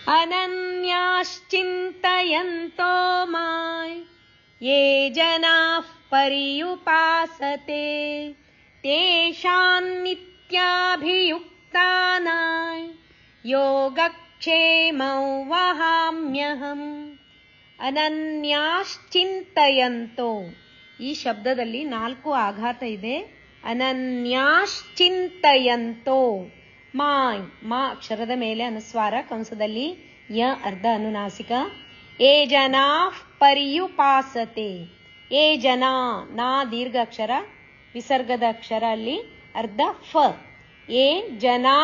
अनन्याश्चिन्तयन्तो मां ये जनाः पर्युपासते तेषां नित्याभियुक्तानां योगक्षेमं वहाम्यहम्. ಅನನ್ಯಾಶ್ಚಿಂತಯಂತೋ, ಈ ಶಬ್ದದಲ್ಲಿ 4 ಆಘಾತ ಇದೆ. ಅನನ್ಯಾಶ್ಚಿಂತಯಂತೋ, ಮಾ ಅಕ್ಷರದ ಮೇಲೆ ಅನುಸ್ವಾರ, ಕಂಸದಲ್ಲಿ ಯ ಅರ್ಧ ಅನುನಾಸಿಕ. ಏ ಜನಾ ಪರ್ಯುಪಾಸತೆ, ಏ ಜನ, ನಾ ದೀರ್ಘ ಅಕ್ಷರ, ವಿಸರ್ಗದ ಅಕ್ಷರ ಅಲ್ಲಿ ಅರ್ಧ ಫ. ಏ ಜನಾ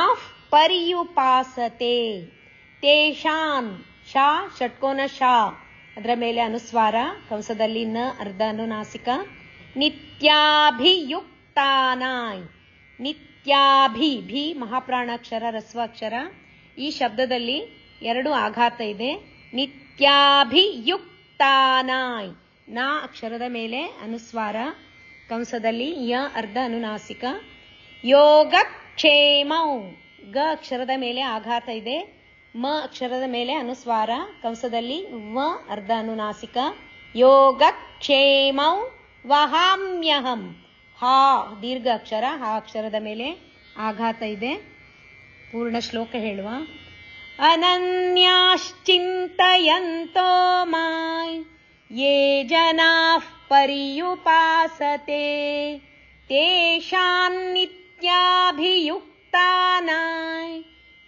ಪರ್ಯುಪಾಸತೆ, ತೇಷಾನ್, ಶಾ ಷಟ್ಕೋನ ಶಾ, ಅದರ ಮೇಲೆ ಅನುಸ್ವಾರ, ಕಂಸದಲ್ಲಿ ನ ಅರ್ಧ ಅನುನಾಸಿಕ. ನಿತ್ಯಾಭಿಯುಕ್ತಾನಾಯ್, ನಿತ್ಯಾಭಿ, ಭಿ ಮಹಾಪ್ರಾಣಾಕ್ಷರ ರಸ್ವಾಕ್ಷರ. ಈ ಶಬ್ದದಲ್ಲಿ 2 ಆಘಾತ ಇದೆ. ನಿತ್ಯಾಭಿಯುಕ್ತಾನಾಯ್, ನಾ ಅಕ್ಷರದ ಮೇಲೆ ಅನುಸ್ವಾರ, ಕಂಸದಲ್ಲಿ ಯ ಅರ್ಧ ಅನುನಾಸಿಕ. ಯೋಗಕ್ಷೇಮೌ, ಗ ಅಕ್ಷರದ ಮೇಲೆ ಆಘಾತ ಇದೆ. ಮ ಅಕ್ಷರದ ಮೇಲೆ ಅನುಸ್ವಾರ, ಕಂಸದಲ್ಲಿ ವ ಅರ್ಧ ಅನುನಾಸಿಕ. ಯೋಗಕ್ಷೇಮೌ ವಹಾಮ್ಯಹಂ, ಹಾ ದೀರ್ಘ ಅಕ್ಷರ, ಹಾ ಅಕ್ಷರದ ಮೇಲೆ ಆಘಾತ ಇದೆ. ಪೂರ್ಣ ಶ್ಲೋಕ ಹೇಳುವ. ಅನನ್ಯಾಶ್ಚಿಂತಯಂತೋ ಮಾಂ ಯೇ ಜನಾಃ ಪರ್ಯುಪಾಸತೆ ತೇಷಾಂ ನಿತ್ಯಾಭಿಯುಕ್ತಾನಾಂ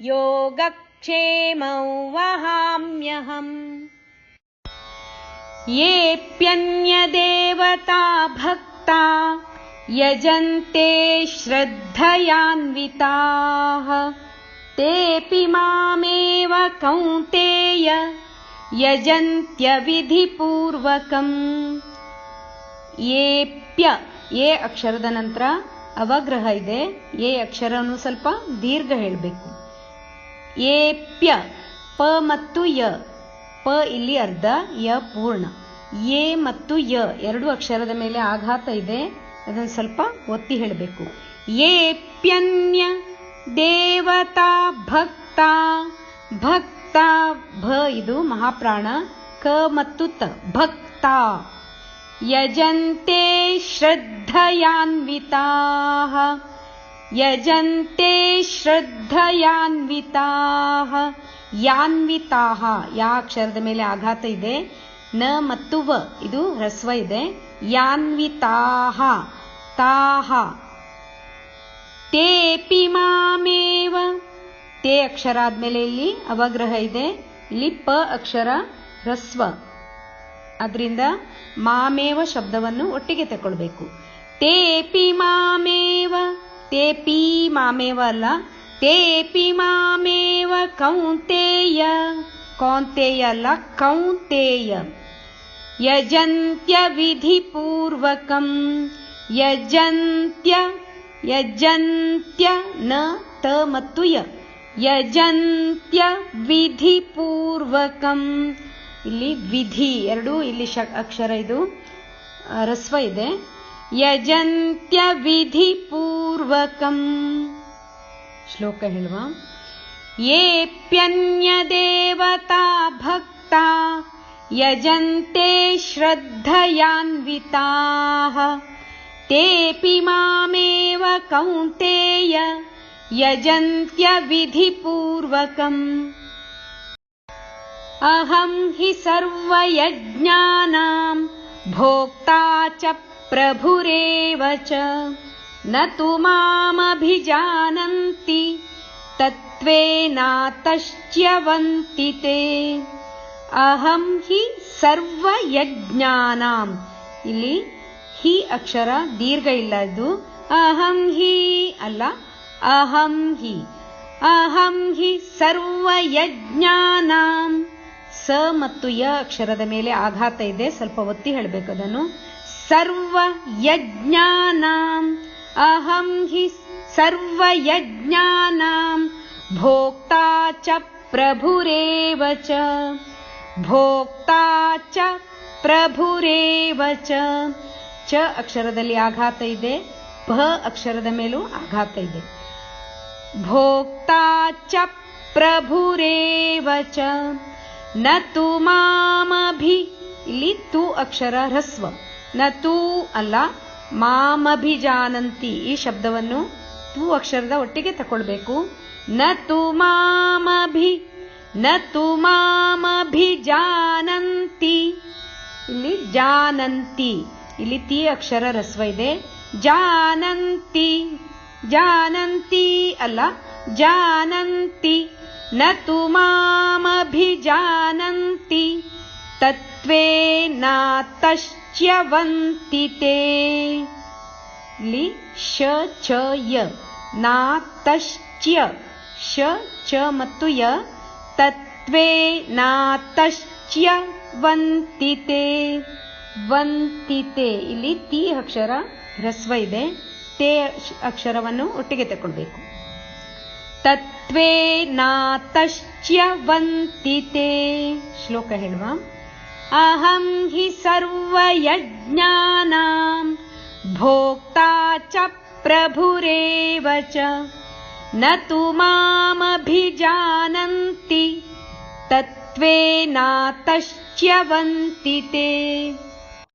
ಯೋಗಕ್ಷೇಮಂ ವಹಾಮ್ಯಹಂ. ಯೇಪ್ಯನ್ಯದೇವತಾ ಭಕ್ತಾ ಯಜಂತೆ ಶ್ರದ್ಧಯಾನ್ವಿತಾಃ ತೇಪಿ ಮಾಮೇವ ಕೌಂತೇಯ ಯಜಂತ್ಯ ವಿಧಿಪೂರ್ವಕಂ. ಏಪ್ಯ, ಎ ಅಕ್ಷರದ ನಂತರ ಅವಗ್ರಹ ಇದೆ. ಎ ಅಕ್ಷರವನ್ನು ಸ್ವಲ್ಪ ದೀರ್ಘ ಹೇಳಬೇಕು. ಏಪ್ಯ, ಪ ಮತ್ತು ಯ, ಪ ಇಲ್ಲಿ ಅರ್ಧ, ಯ ಪೂರ್ಣ. ಎ ಮತ್ತು ಯ 2 ಅಕ್ಷರದ ಮೇಲೆ ಆಘಾತ ಇದೆ, ಅದನ್ನು ಸ್ವಲ್ಪ ಒತ್ತಿ ಹೇಳಬೇಕು. ಏಪ್ಯನ್ಯ ದೇವತಾ ಭಕ್ತ, ಭಕ್ತ ಭ ಇದು ಮಹಾಪ್ರಾಣ, ಕ ಮತ್ತು ತ, ಭಕ್ತ. ಯಜಂತೆ ಶ್ರದ್ಧಯಾನ್ವಿತಾಃ, ಯಜಂತೆ ಶ್ರದ್ಧಯಾನ್ವಿತಾಃ, ಯಾನ್ವಿತಾಃ, ಯಾ ಅಕ್ಷರದ ಮೇಲೆ ಆಘಾತ ಇದೆ. ನ ಮತ್ತು ವ ಇದು ಹ್ರಸ್ವ ಇದೆ. ಯಾನ್ವಿತಾಃ, ತಾಃ. ತೇಪಿ ಮಾಮೇವ, ತೇ ಅಕ್ಷರ ಆದ್ಮೇಲೆ ಇಲ್ಲಿ ಅವಗ್ರಹ ಇದೆ. ಇಲ್ಲಿ ಪ ಅಕ್ಷರ ಹ್ರಸ್ವ, ಅದರಿಂದ ಮಾಮೇವ ಶಬ್ದವನ್ನು ಒಟ್ಟಿಗೆ ತಗೊಳ್ಬೇಕು. ತೇಪಿ ಮಾಮೇವ, ತೇಪಿ ಮಾಮೇವ ಅಲ್ಲ, ತೇಪಿ ಮಾಮೇವ ಕೌಂತೇಯ, ಕೌಂತೇಯ ಅಲ್ಲ ಕೌಂತೇಯ. ಯಜಂತ್ಯ ವಿಧಿಪೂರ್ವಕಂ, ಯಜಂತ್ಯ, ಯಜಂತ್ಯ ನ ತ ಮತ್ತು ಯ, ಯಜಂತ್ಯ ವಿಧಿಪೂರ್ವಕಂ. ಇಲ್ಲಿ ವಿಧಿ 2 ಇಲ್ಲಿ ಅಕ್ಷರ, ಇದು ರಸ್ವ ಇದೆ. ಯಜಂತ್ಯ ವಿಧಿಪೂರ್ವಕಂ. ಶ್ಲೋಕ ಹೇಳುವ. ಯೇಪ್ಯನ್ಯ ದೇವತಾ ಭಕ್ತಾ ಯಜಂತೆ ಶ್ರದ್ಧಯಾನ್ವಿತಾಃ ತೇಪಿ ಮಾಮೇವ ಕೌಂತೇಯ ಯಜಂತ್ಯ ವಿಧಿಪೂರ್ವಕಂ. ಅಹಂ ಹಿ ಸರ್ವಯಜ್ಞಾನಾಂ ಭೋಕ್ತಾ ಚ ಪ್ರಭುರೇವ ಚ ನ ತು ಮಾಮಭಿಜಾನಂತಿ ತತ್ವೇನಾತಶ್ಚ್ಯವಂತಿ ತೇ. ಅಹಂ ಹಿ ಸರ್ವಯಜ್ಞಾನಾಂ, ಇಲ್ಲಿ ಹಿ ಅಕ್ಷರ ದೀರ್ಘ ಇಲ್ಲ, ಇದು ಅಹಂ ಹಿ ಅಲ್ಲ, ಅಹಂ ಹಿ. ಅಹಂ ಹಿ ಸರ್ವಯಜ್ಞಾನಾಂ, ಸ ಮತ್ತು ಯ ಅಕ್ಷರದ ಮೇಲೆ ಆಘಾತ ಇದೆ, ಸ್ವಲ್ಪ ಒತ್ತಿ ಹೇಳಬೇಕು ಅದನ್ನು. ಸರ್ವಯಜ್ಞಾನಾಂ, ಅಹಂ ಹಿ ಸರ್ವಯಜ್ಞಾನಾಂ ಭೋಕ್ತಾ ಚ ಪ್ರಭುರೇವ ಚ, ಭೋಕ್ತಾ ಚ ಪ್ರಭುರೇವ ಚ. ಚ ಅಕ್ಷರದಲ್ಲಿ ಆಘಾತ ಇದೆ, ಭ ಅಕ್ಷರದ ಮೇಲೂ ಆಘಾತ ಇದೆ. ಭೋಕ್ತಾ ಚ ಪ್ರಭುರೇವ च न तु मामभि ಇಲ್ಲಿ ತು ಅಕ್ಷರ ಹ್ರಸ್ವ ನ ತು ಅಲ್ಲ ಮಾಮಭಿಜಾನಂತಿ ಈ ಶಬ್ದವನ್ನು ತು ಅಕ್ಷರದ ಒಟ್ಟಿಗೆ ತಕೊಳ್ಬೇಕು ನ ತು ಮಾಮಭಿಜಾನಂತಿ ಇಲ್ಲಿ ಜಾನಂತಿ ಇಲ್ಲಿ ತಿ ಅಕ್ಷರ ಹ್ರಸ್ವ ಇದೆ ಜಾನಂತಿ ಜಾನಂತಿ ಅಲ್ಲ ಜಾನಂತಿ ನ ತು ಮಾಮಭಿಜಾನಂತಿ ತತ್ವೇನಾತಶ್ಚ್ಯವಂತಿ ತೇ ಇಲ್ಲಿ ಶ ಚ ಯ ನಾತಶ್ಚ್ಯ ಶ ಚ ಮತ್ತು ಯ ತತ್ವೇನಾತಶ್ಚ್ಯವಂತಿ ತೇ ವಂತಿತೆ ಇಲ್ಲಿ ತಿ ಅಕ್ಷರ ಹ್ರಸ್ವ ಇದೆ ತೇ ಅಕ್ಷರವನ್ನು ಒಟ್ಟಿಗೆ ತಗೊಳ್ಬೇಕು ತತ್ವೇನಾತಶ್ಚ್ಯವಂತಿ ತೇ ಶ್ಲೋಕ ಹೇಳುವ ಅಹಂ ಹಿ ಸರ್ವಯಜ್ಞಾನಾಂ ಭೋಕ್ತಾ ಚ ಪ್ರಭುರೇವ ಚ ನ ತು ಮಾಮಭಿಜಾನಂತಿ ತತ್ವೇನಾತಶ್ಚ್ಯವಂತಿ ತೇ